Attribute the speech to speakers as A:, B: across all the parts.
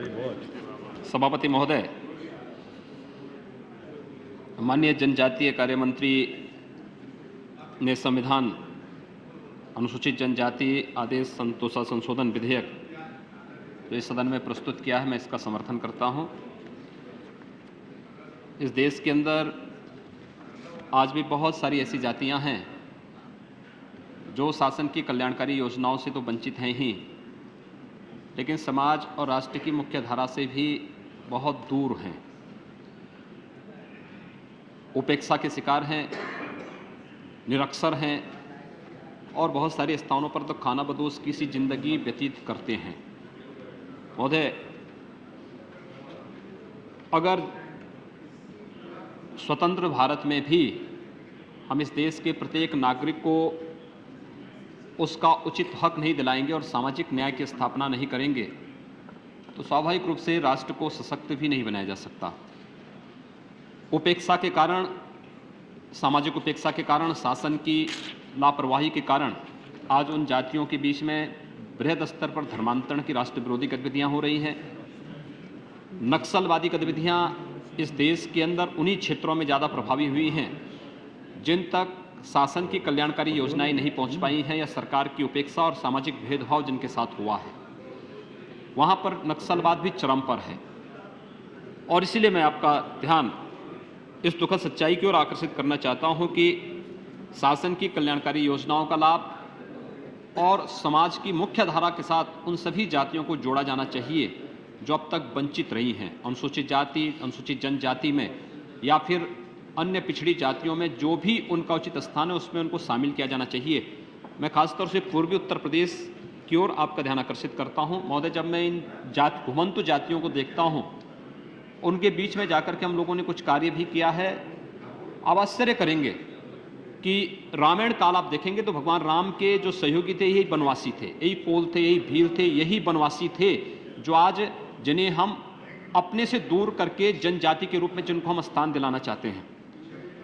A: सभापति महोदय, माननीय जनजातीय कार्य मंत्री ने संविधान अनुसूचित जनजाति आदेश संशोधन विधेयक जो इस सदन में प्रस्तुत किया है, मैं इसका समर्थन करता हूं। इस देश के अंदर आज भी बहुत सारी ऐसी जातियां हैं जो शासन की कल्याणकारी योजनाओं से तो वंचित हैं ही, लेकिन समाज और राष्ट्र की मुख्य धारा से भी बहुत दूर हैं, उपेक्षा के शिकार हैं, निरक्षर हैं और बहुत सारे स्थानों पर तो खानाबदोश की सी जिंदगी व्यतीत करते हैं। महोदय, अगर स्वतंत्र भारत में भी हम इस देश के प्रत्येक नागरिक को उसका उचित हक नहीं दिलाएंगे और सामाजिक न्याय की स्थापना नहीं करेंगे तो स्वाभाविक रूप से राष्ट्र को सशक्त भी नहीं बनाया जा सकता। उपेक्षा के कारण, सामाजिक उपेक्षा के कारण, शासन की लापरवाही के कारण आज उन जातियों के बीच में बृहद स्तर पर धर्मांतरण की राष्ट्र विरोधी गतिविधियां हो रही हैं। नक्सलवादी गतिविधियां इस देश के अंदर उन्हीं क्षेत्रों में ज़्यादा प्रभावी हुई हैं जिन तक शासन की कल्याणकारी योजनाएं नहीं पहुंच पाई हैं या सरकार की उपेक्षा और सामाजिक भेदभाव जिनके साथ हुआ है, वहां पर नक्सलवाद भी चरम पर है। और इसीलिए मैं आपका ध्यान इस दुखद सच्चाई की ओर आकर्षित करना चाहता हूं कि शासन की कल्याणकारी योजनाओं का लाभ और समाज की मुख्य धारा के साथ उन सभी जातियों को जोड़ा जाना चाहिए जो अब तक वंचित रही हैं। अनुसूचित जाति, अनुसूचित जनजाति में या फिर अन्य पिछड़ी जातियों में जो भी उनका उचित स्थान है उसमें उनको शामिल किया जाना चाहिए। मैं खासतौर से पूर्वी उत्तर प्रदेश की ओर आपका ध्यान आकर्षित करता हूं। महोदय, जब मैं इन घुमंतु जातियों को देखता हूं, उनके बीच में जाकर के हम लोगों ने कुछ कार्य भी किया है। आप आश्चर्य करेंगे कि रामायण काल आप देखेंगे तो भगवान राम के जो सहयोगी थे यही बनवासी थे, यही पोल थे, यही भील थे, यही बनवासी थे जो आज जिन्हें हम अपने से दूर करके जनजाति के रूप में जिनको हम स्थान दिलाना चाहते हैं।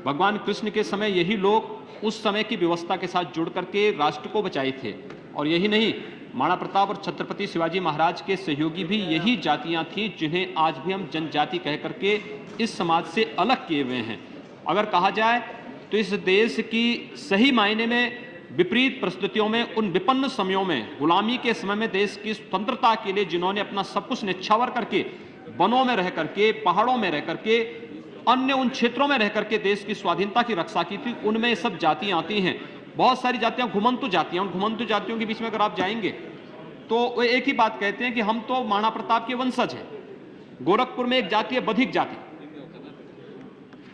A: भगवान कृष्ण के समय यही लोग उस समय की व्यवस्था के साथ जुड़ करके राष्ट्र को बचाए थे। और यही नहीं, महाराणा प्रताप और छत्रपति शिवाजी महाराज के सहयोगी भी यही जातियां थीं जिन्हें आज भी हम जनजाति कह करके इस समाज से अलग किए हुए हैं। अगर कहा जाए तो इस देश की सही मायने में विपरीत परिस्थितियों में, उन विपन्न समयों में, गुलामी के समय में देश की स्वतंत्रता के लिए जिन्होंने अपना सब कुछ न्यौछावर करके, वनों में रह करके, पहाड़ों में रह करके, अन्य उन क्षेत्रों में रह करके देश की स्वाधीनता की रक्षा की थी, उनमें सब जातियां आती हैं। बहुत सारी जातियां घुमंतु जातियां, उन घुमंतु जातियों के बीच में अगर आप जाएंगे तो वो एक ही बात कहते हैं कि हम तो महाराणा प्रताप के वंशज हैं। गोरखपुर में एक जाति है बधिक जाति,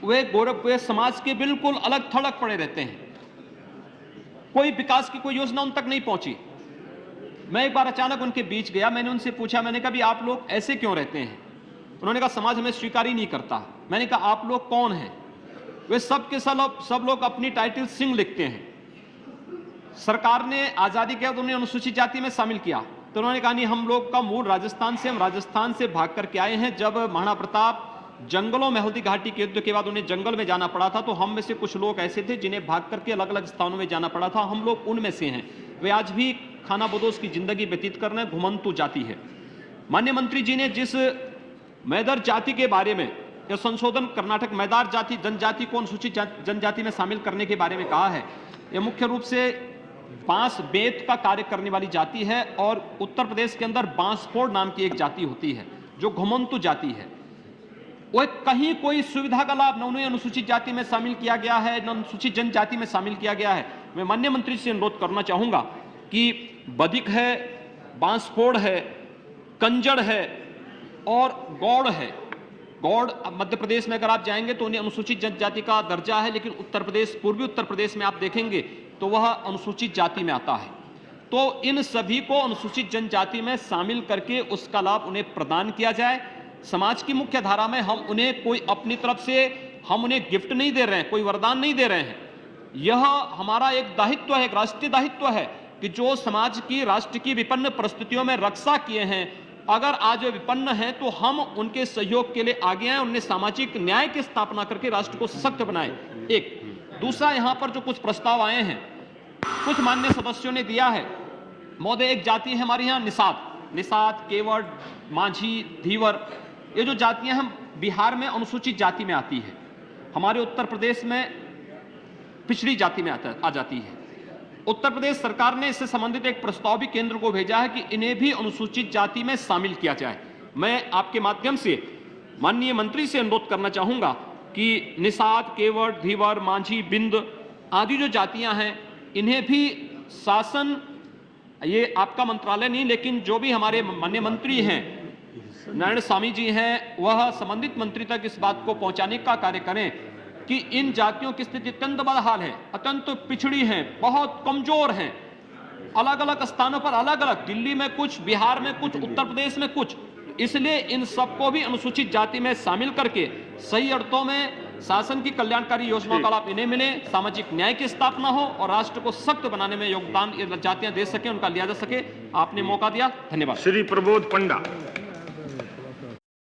A: वे गोरखपुर समाज के बिल्कुल अलग थलग पड़े रहते हैं, कोई विकास की कोई योजना उन तक नहीं पहुंची। मैं एक बार अचानक उनके बीच गया, मैंने उनसे पूछा, मैंने कहा भी आप लोग ऐसे क्यों रहते हैं? उन्होंने कहा समाज हमें स्वीकार ही नहीं करता। मैंने कहा आप लोग कौन हैं? वे सब लोग अपनी टाइटल सिंह लिखते हैं। सरकार ने आजादी के बाद उन्हें अनुसूचित जाति में शामिल किया तो उन्होंने कहा नहीं, हम लोग का मूल राजस्थान से, हम राजस्थान से भाग करके आए हैं। जब महाराणा प्रताप जंगलों में हल्दी घाटी के युद्ध के बाद उन्हें जंगल में जाना पड़ा था तो हम में से कुछ लोग ऐसे थे जिन्हें भाग करके अलग अलग स्थानों में जाना पड़ा था, हम लोग उनमें से हैं। वे आज भी खानाबदोश की जिंदगी व्यतीत कर रहे हैं, घुमंतु जाति है। माननीय मंत्री जी ने जिस मैदार जाति के बारे में यह संशोधन कर्नाटक मैदार जाति जनजाति को अनुसूचित जनजाति में शामिल करने के बारे में कहा है, यह मुख्य रूप से बांस बेत का कार्य करने वाली जाति है। और उत्तर प्रदेश के अंदर बांसफोड़ नाम की एक जाति होती है जो घुमंतु जाति है। वो कहीं कोई सुविधा का लाभ न उन्हें अनुसूचित जाति में शामिल किया गया है, न अनुसूचित जनजाति में शामिल किया गया है। मैं माननीय मंत्री से अनुरोध करना चाहूंगा कि बधिक है, बांसफोड़ है, कंजड़ है और गौड़ है। गौड़ मध्य प्रदेश में अगर आप जाएंगे तो उन्हें अनुसूचित जनजाति का दर्जा है, लेकिन उत्तर प्रदेश, पूर्वी उत्तर प्रदेश में आप देखेंगे तो वह अनुसूचित जाति में आता है। तो इन सभी को अनुसूचित जनजाति में शामिल करके उसका लाभ उन्हें प्रदान किया जाए। समाज की मुख्य धारा में हम उन्हें कोई अपनी तरफ से हम उन्हें गिफ्ट नहीं दे रहे हैं, कोई वरदान नहीं दे रहे हैं। यह हमारा एक दायित्व है, एक राष्ट्रीय दायित्व है कि जो समाज की, राष्ट्र की विपन्न परिस्थितियों में रक्षा किए हैं, अगर आज वे विपन्न हैं तो हम उनके सहयोग के लिए आगे आए, उन्हें सामाजिक न्याय की स्थापना करके राष्ट्र को सशक्त बनाए। एक दूसरा, यहां पर जो कुछ प्रस्ताव आए हैं, कुछ माननीय सदस्यों ने दिया है। महोदय, एक जाति है हमारे यहाँ निषाद, निषाद, केवट, माझी, धीवर, ये जो जातियां हम बिहार में अनुसूचित जाति में आती है, हमारे उत्तर प्रदेश में पिछड़ी जाति में आ जाती है। उत्तर प्रदेश सरकार ने इससे संबंधित एक प्रस्ताव भी केंद्र को भेजा है कि इन्हें भी अनुसूचित जाति में शामिल किया जाए। मैं आपके माध्यम से माननीय मंत्री से अनुरोध करना चाहूंगा कि निषाद, केवट, धीवर, माझी, बिंद आदि जो जातियां हैं, इन्हें भी शासन, ये आपका मंत्रालय नहीं लेकिन जो भी हमारे माननीय मंत्री हैं, नारायण स्वामी जी हैं, वह संबंधित मंत्री तक इस बात को पहुंचाने का कार्य करें कि इन जातियों की स्थिति अत्यंत बदहाल है, अत्यंत पिछड़ी हैं, बहुत कमजोर हैं, अलग अलग स्थानों पर अलग अलग, दिल्ली में कुछ, बिहार में कुछ, उत्तर प्रदेश में कुछ। इसलिए इन सबको भी अनुसूचित जाति में शामिल करके सही अर्थों में शासन की कल्याणकारी योजनाओं का लाभ इन्हें मिले, सामाजिक न्याय की स्थापना हो और राष्ट्र को सख्त बनाने में योगदान ये जातियां दे सके, उनका लिया जा सके। आपने मौका दिया, धन्यवाद।
B: श्री प्रबोध पंडा।